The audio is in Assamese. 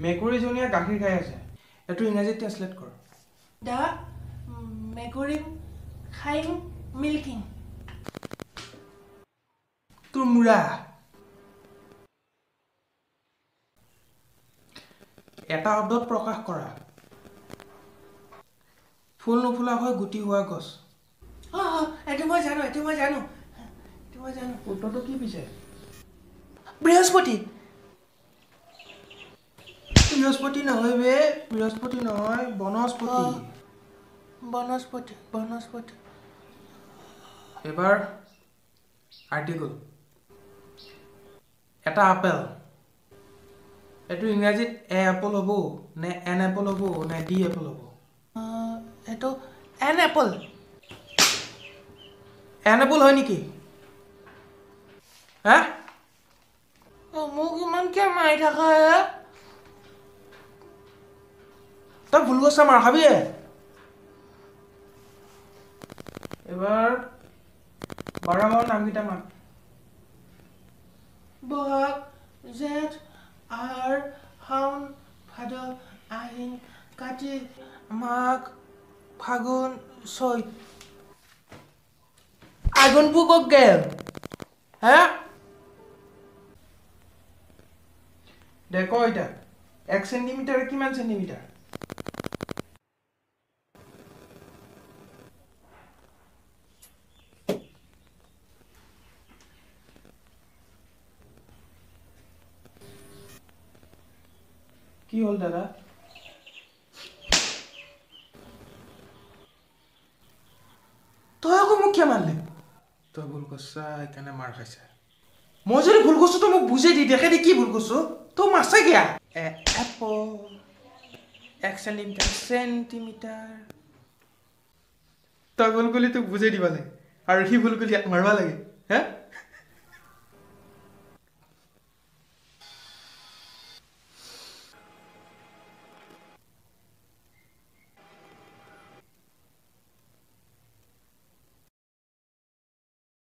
মেকুৰীজনীয়ে গাখীৰ খাই আছে এইটো ইংৰাজীত ট্ৰান্সলেট কৰ দা মেকুৰী খাইং মিল্কিং তোৰ মুৰা এটা শব্দত প্ৰকাশ কৰা ফুল নুফুলা হৈ গুটি হোৱা গছ এইটো মই জানো উত্তৰটো কি পিছে বৃহস্পতি বৃহস্পতি নহয় বে বৃহস্পতি নহয় বনস্পতি এবাৰ আৰ্টিকল এটা আপেল এইটো ইংৰাজীত এ এপল হ'ব নে এন এপল হ'ব নে ডি এপল হ'ব এইটো এন এপল এন এপল হয় নেকি হা মোক ইমানকে মাৰি থাকা তই ভুল কৈছা মাৰ খাবি এবাৰ বাৰ মাহৰ নামকেইটা মান বহাগ জেঠ আহাৰ শাওণ ভাদ আহিন কাতি মাঘ ফাগুন চৈত আগুন পুকক গেল হা দে ক এতিয়া 1 চেণ্টিমিটাৰ কিমান চেণ্টিমিটাৰ কি হ'ল দাদা তই আকৌ মোক কিয় মাৰলি তই ভুল কৰছা সেইকাৰণে মাৰ খাইছা মই যদি ভুল কৰছো তই মোক বুজাই দি দেখে দি কি ভুল কৰছো তই মাৰছা কিয়া এপল 1 চেণ্টিমিটাৰ তই ভুল কৰিলি তোক বুজাই দিবা লাগে আৰু সি ভুল কৰিলি মাৰবা লাগে হা